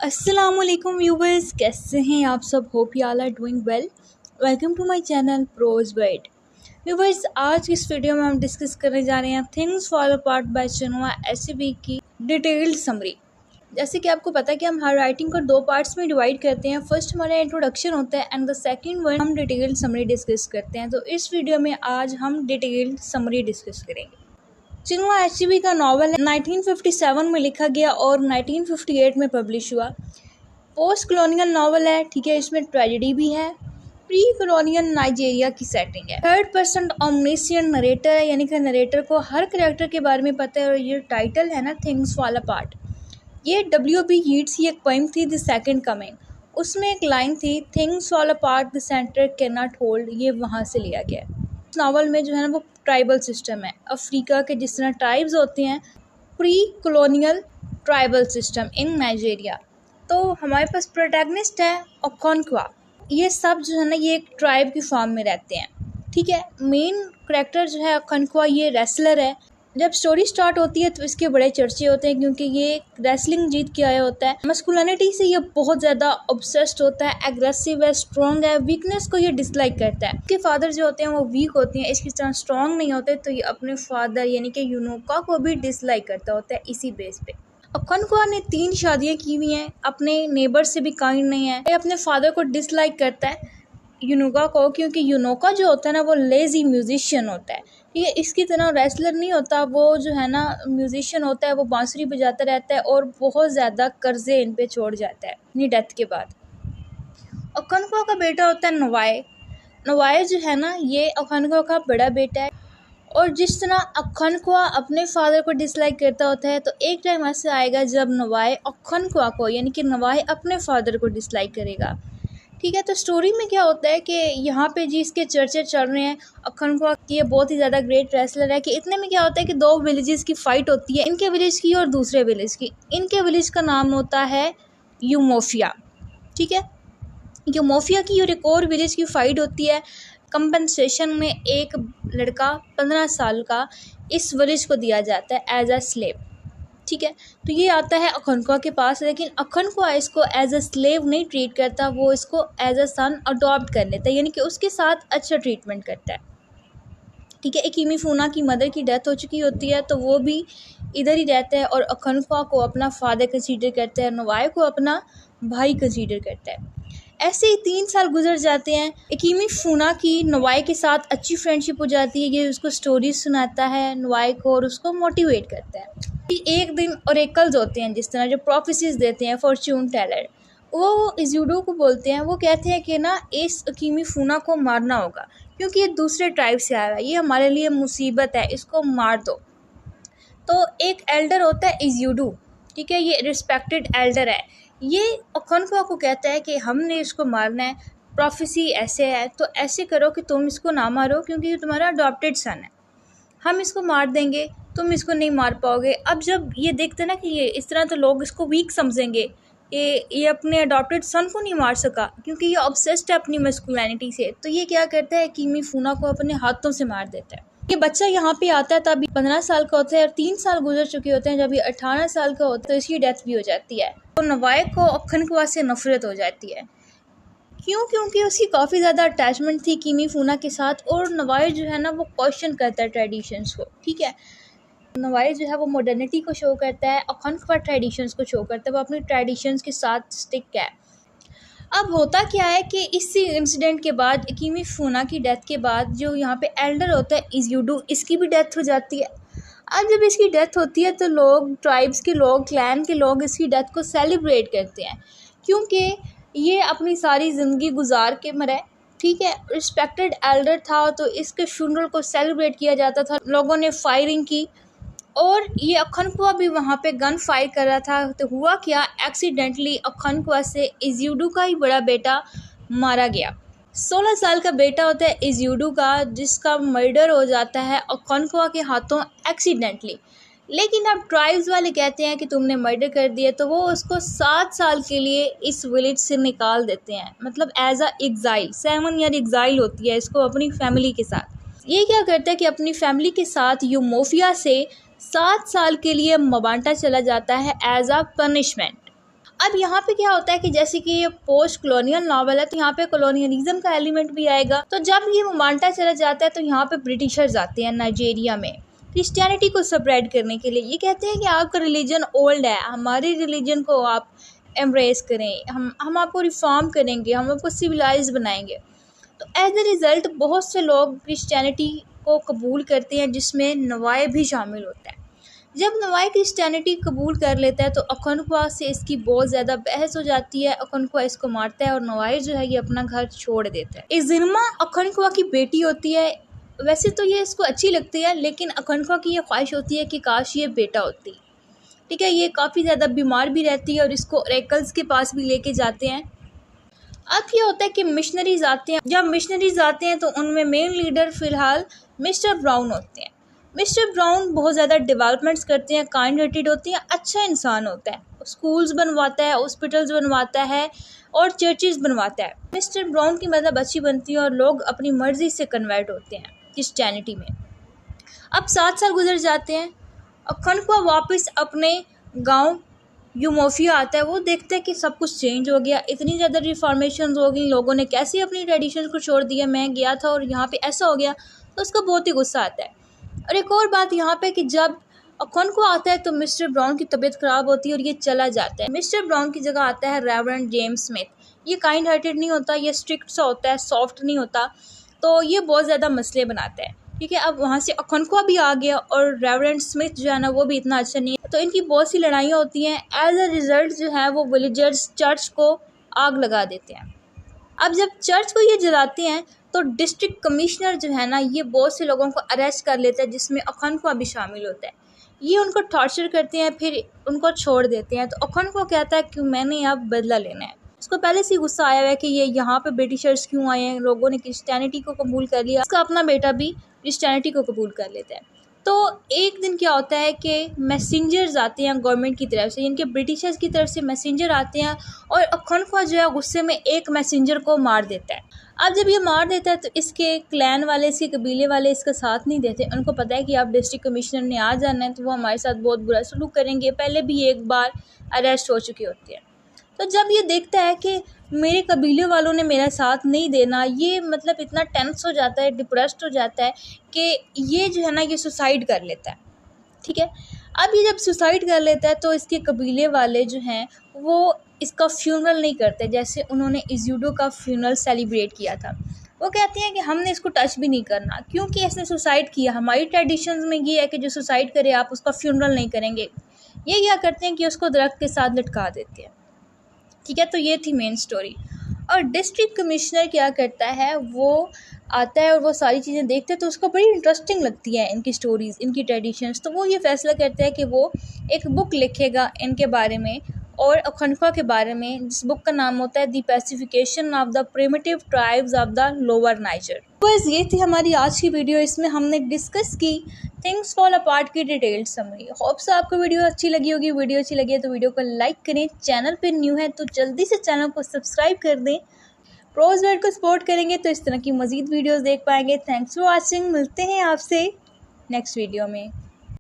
अस्सलामुअलैकुम व्यूवर्स, कैसे हैं आप सब। Hope you all are doing well. Welcome to my channel prose word. Viewers, आज इस वीडियो में हम डिस्कस करने जा रहे हैं things fall apart by Chinua Achebe की डिटेल्ड समरी। जैसे कि आपको पता है कि हम हर राइटिंग को दो पार्ट्स में डिवाइड करते हैं। फर्स्ट हमारा इंट्रोडक्शन होता है एंड द सेकंड वन हम डिटेल्ड समरी डिस्कस करते हैं। तो इस वीडियो में आज हम डिटेल्ड समरी डिस्कस करेंगे। चिनुआ एचेबी का नावल 1957 में लिखा गया और 1958 में पब्लिश हुआ। पोस्ट कॉलोनियल नावल है, ठीक है। इसमें ट्रेजेडी भी है। प्री कॉलोनियल नाइजीरिया की सेटिंग है। थर्ड पर्सन ओमनिशिएंट नरेटर है, यानी कि नरेटर को हर कैरेक्टर के बारे में पता है। और ये टाइटल है ना थिंग्स फॉल अपार्ट। ये W.B. यीट्स की एक पोइम थी द सेकंड कमिंग। उसमें एक लाइन थी things fall apart the centre can not hold, ये वहाँ से लिया गया है। इस नावल में जो है ना वो ट्राइबल सिस्टम है। अफ्रीका के जिस तरह ट्राइब्स होते हैं, pre colonial tribal system in Nigeria. तो हमारे पास प्रोटैगनिस्ट है ओकोंक्वा। ये सब जो है ना ये एक ट्राइब की फॉर्म में रहते हैं, ठीक है। मेन करेक्टर जो है ओकोंक्वा, ये रेसलर है। जब स्टोरी स्टार्ट होती है तो इसके बड़े चर्चे होते हैं क्योंकि ये रेसलिंग जीत के आया होता है। मस्कुलिनिटी से ये बहुत ज़्यादा ऑब्सेस्ड होता है, एग्रेसिव है, स्ट्रॉन्ग है। वीकनेस को ये डिसलाइक करता है। इसके फादर जो होते हैं वो वीक होते हैं, इसकी तरह स्ट्रॉन्ग नहीं होते। तो ये अपने फादर यानी कि यूनोका को भी डिसलाइक करता होता है इसी बेस पे। ओकोंक्वा ने 3 शादियाँ की हुई हैं, अपने नेबर से भी काइंड नहीं है। ये अपने फादर को डिसलाइक करता है यूनोका को, क्योंकि यूनोका जो होता है ना वो लेजी म्यूजिशियन होता है। ये इसकी तरह रेसलर नहीं होता, वो जो है ना म्यूजिशियन होता है। वो बांसुरी बजाता रहता है और बहुत ज़्यादा कर्जे इन पे छोड़ जाता है अपनी डेथ के बाद। ओकोंक्वा का बेटा होता है नवाए। नवाए जो है ना ये ओकोंक्वा का बड़ा बेटा है। और जिस तरह ओकोंक्वा अपने फादर को डिसलाइक करता होता है, तो एक टाइम ऐसे आएगा जब नवाए ओकोंक्वा को यानी कि नवाए अपने फादर को डिसलाइक करेगा, ठीक है। तो स्टोरी में क्या होता है कि यहाँ पे जी इसके चर्चे चल रहे हैं ओकोंक्वा की, ये बहुत ही ज़्यादा ग्रेट रेसलर है। कि इतने में क्या होता है कि 2 विलेजेस की फ़ाइट होती है, इनके विलेज की और दूसरे विलेज की। इनके विलेज का नाम होता है यूमोफिया, ठीक है। यूमोफिया की और एक और विलेज की फ़ाइट होती है। कंपनसेशन में एक लड़का 15 साल का इस विलेज को दिया जाता है एज अ स्लेव, ठीक है। तो ये आता है ओकोंक्वा के पास, लेकिन ओकोंक्वा इसको एज अ स्लेव नहीं ट्रीट करता, वो इसको एज अ सन अडॉप्ट कर लेता है, यानी कि उसके साथ अच्छा ट्रीटमेंट करता है, ठीक है। एकिमीफुना की मदर की डेथ हो चुकी होती है, तो वो भी इधर ही रहता है और ओकोंक्वा को अपना फादर कंसीडर करता है, नवाए को अपना भाई कंसीडर करता है। ऐसे ही 3 साल गुजर जाते हैं। एकिमीफुना की नवाए के साथ अच्छी फ्रेंडशिप हो जाती है। ये उसको स्टोरीज सुनाता है नवाए को और उसको मोटिवेट करता है। एक दिन ओरेकल्स होते हैं जिस तरह जो प्रोफेसीज देते हैं फॉर्च्यून टेलर, वो इज़ुडो को बोलते हैं। वो कहते हैं कि ना इस एकिमीफुना को मारना होगा क्योंकि ये दूसरे ट्राइब से आया है, ये हमारे लिए मुसीबत है, इसको मार दो। तो एक एल्डर होता है इज़ुडो, ठीक है। ये रिस्पेक्टेड एल्डर है। ये ओकोंक्वा को कहता है कि हमने इसको मारना है, प्रोफेसी ऐसे है, तो ऐसे करो कि तुम इसको ना मारो क्योंकि ये तुम्हारा अडॉप्टेड सन है। हम इसको मार देंगे, तुम इसको नहीं मार पाओगे। अब जब ये देखते हैं ना कि ये इस तरह, तो लोग इसको वीक समझेंगे कि ये अपने अडॉप्टेड सन को नहीं मार सका क्योंकि ये ऑब्सेस्ड है अपनी मस्कुलिनिटी से। तो ये क्या करता है कि एकिमीफुना को अपने हाथों से मार देता है। ये बच्चा यहाँ पे आता है तब 15 साल का होता है और 3 साल गुजर चुके होते हैं। जब ये 18 साल का होता है तो इसकी डेथ भी हो जाती है। तो नवाए को ओकोंक्वा से नफरत हो जाती है। क्यों? क्योंकि उसकी काफ़ी ज़्यादा अटैचमेंट थी एकिमीफुना के साथ। और नवाए जो है ना वो क्वेश्चन करता है ट्रेडिशंस को, ठीक है। नवाए जो है वो मॉडर्निटी को शो करता है, ओकोंक्वा ट्रेडिशंस को शो करता है। वो अपनी ट्रेडिशंस के साथ स्टिक है। अब होता क्या है कि इसी इंसिडेंट के बाद एकिमीफुना की डेथ के बाद जो यहाँ पे एल्डर होता है इज़ुडो, इसकी भी डेथ हो जाती है। अब जब इसकी डेथ होती है तो लोग, ट्राइब्स के लोग, क्लैन के लोग इसकी डेथ को सेलिब्रेट करते हैं क्योंकि ये अपनी सारी ज़िंदगी गुजार के मरा है, ठीक है। रिस्पेक्टेड एल्डर था तो इसके फ्यूनरल को सेलिब्रेट किया जाता था। लोगों ने फायरिंग की और ये ओकोंक्वा भी वहाँ पे गन फायर कर रहा था। तो हुआ क्या, एक्सीडेंटली ओकोंक्वा से इज़ुडो का ही बड़ा बेटा मारा गया। 16 साल का बेटा होता है इज़ुडो का, जिसका मर्डर हो जाता है ओकोंक्वा के हाथों एक्सीडेंटली। लेकिन अब ट्राइब्स वाले कहते हैं कि तुमने मर्डर कर दिया, तो वो उसको 7 साल के लिए इस विलेज से निकाल देते हैं, मतलब as a exile. 7 year exile होती है इसको अपनी फैमिली के साथ। ये क्या करता है कि अपनी फैमिली के साथ यूमोफिया से 7 साल के लिए मवांटा चला जाता है एज अ पनिशमेंट। अब यहाँ पे क्या होता है कि जैसे कि ये पोस्ट कॉलोनियल नॉवल है तो यहाँ पे कॉलोनियलिज्म का एलिमेंट भी आएगा। तो जब ये मोमांटा चला जाता है तो यहाँ पे ब्रिटिशर्स आते हैं नाइजीरिया में क्रिश्चियनिटी को स्प्रेड करने के लिए। ये कहते हैं कि आपका रिलीजन ओल्ड है, हमारे रिलीजन को आप एम्ब्रेस करें, हम आपको रिफॉर्म करेंगे, हम आपको सिविलाइज बनाएंगे। तो एज ए रिज़ल्ट बहुत से लोग क्रिश्चियनिटी को कबूल करते हैं, जिसमें नवाए भी शामिल होता है। जब नवाए क्रिश्चियनिटी कबूल कर लेता है तो अखुनख्वा से इसकी बहुत ज़्यादा बहस हो जाती है। अखुनख्वा इसको मारता है और नवाए जो है ये अपना घर छोड़ देता है। इज़िरमा अखुनख्वा की बेटी होती है। वैसे तो ये इसको अच्छी लगती है, लेकिन अखुनख्वा की ये ख्वाहिश होती है कि काश ये बेटा होती। ठीक है, ये काफ़ी ज़्यादा बीमार भी रहती है और इसको ऑरेकल्स के पास भी लेके जाते हैं। अब ये होता है कि मिशनरीज आते हैं। जब मिशनरीज आते हैं तो उनमें मेन लीडर फ़िलहाल मिस्टर ब्राउन होते हैं। मिस्टर ब्राउन बहुत ज़्यादा डेवलपमेंट्स करते हैं, काइंड हार्टेड होते हैं, अच्छा इंसान होता है। स्कूल्स बनवाता है, हॉस्पिटल्स बनवाता है और चर्चेज़ बनवाता है। मिस्टर ब्राउन की मतलब अच्छी बनती है और लोग अपनी मर्ज़ी से कन्वर्ट होते हैं क्रिश्चियनिटी में। अब 7 साल गुजर जाते हैं। अखुनख्वा वापस अपने गांव यूमोफिया आता है। वो देखते हैं कि सब कुछ चेंज हो गया, इतनी ज़्यादा रिफॉर्मेशन हो गई, लोगों ने कैसे अपनी ट्रेडिशंस को छोड़ दिया, मैं गया था और यहाँ पे ऐसा हो गया। तो उसको बहुत ही गुस्सा आता है। और एक और बात यहाँ पे कि जब अखुनख्वा आता है तो मिस्टर ब्राउन की तबीयत ख़राब होती है और ये चला जाता है। मिस्टर ब्राउन की जगह आता है रेवरेंड जेम्स स्मिथ। ये काइंड हार्टेड नहीं होता, ये स्ट्रिक्ट सा होता है, सॉफ्ट नहीं होता, तो ये बहुत ज़्यादा मसले बनाता है। ठीक है, अब वहाँ से अखुनख्वा भी आ गया और रेवरेंड स्मिथ जो है ना वो भी इतना अच्छा नहीं है, तो इनकी बहुत सी लड़ाइयाँ होती हैं। एज अ रिज़ल्ट जो है वो विलेजर्स चर्च को आग लगा देते हैं। अब जब चर्च को ये जलाते हैं तो डिस्ट्रिक्ट कमिश्नर जो है ना ये बहुत से लोगों को अरेस्ट कर लेता है, जिसमें अखुनख्वा भी शामिल होता है। ये उनको टॉर्चर करते हैं, फिर उनको छोड़ देते हैं। तो अखुनख्वा कहता है कि मैंने अब बदला लेना है। उसको पहले से गुस्सा आया हुआ है कि ये यहाँ पे ब्रिटिशर्स क्यों आए हैं, लोगों ने क्रिश्चियनिटी को कबूल कर लिया। उसका अपना बेटा भी क्रिश्चियनिटी को कबूल कर लेता है। तो एक दिन क्या होता है कि मैसेंजर्स आते हैं गवर्नमेंट की तरफ से, इनके ब्रिटिशर्स की तरफ से मैसेंजर आते हैं और अखुनख्वा जो है गुस्से में एक मैसेंजर को मार देता है। अब जब ये मार देता है तो इसके क्लैन वाले, इसके कबीले वाले इसका साथ नहीं देते। उनको पता है कि आप डिस्ट्रिक्ट कमिश्नर ने आ जाना है तो वो हमारे साथ बहुत बुरा सलूक करेंगे। पहले भी एक बार अरेस्ट हो चुके होते हैं। तो जब ये देखता है कि मेरे कबीले वालों ने मेरा साथ नहीं देना, ये मतलब इतना टेंस हो जाता है, डिप्रेस्ड हो जाता है कि ये जो है ना ये सुसाइड कर लेता है। ठीक है, अब ये जब सुसाइड कर लेता है तो इसके कबीले वाले जो हैं वो इसका फ्यूनरल नहीं करते, जैसे उन्होंने इज़्यूडो का फ्यूनरल सेलिब्रेट किया था। वो कहते हैं कि हमने इसको टच भी नहीं करना क्योंकि इसने सुसाइड किया। हमारी ट्रेडिशंस में ये है कि जो सुसाइड करे आप उसका फ्यूनरल नहीं करेंगे। ये क्या करते हैं कि उसको दरख्त के साथ लटका देते हैं। ठीक है, तो ये थी मेन स्टोरी। और डिस्ट्रिक्ट कमिश्नर क्या करता है, वो आता है और वो सारी चीज़ें देखते हैं तो उसको बड़ी इंटरेस्टिंग लगती है इनकी स्टोरीज़, इनकी ट्रेडिशंस। तो वो ये फैसला करता है कि वो एक बुक लिखेगा इनके बारे में और अखुनख्वा के बारे में, जिस बुक का नाम होता है the pacification of the primitive tribes of the lower Niger. बस ये थी हमारी आज की वीडियो। इसमें हमने डिस्कस की थिंग्स फॉल अपार्ट की डिटेल्ड समरी। होप्स आपको वीडियो अच्छी लगी होगी। वीडियो अच्छी लगी है तो वीडियो को लाइक करें। चैनल पे न्यू है तो जल्दी से चैनल को सब्सक्राइब कर दें। प्रोज वर्ड को सपोर्ट करेंगे तो इस तरह की मज़ीद वीडियोस देख पाएंगे। Thanks for watching. मिलते हैं आपसे नेक्स्ट वीडियो में।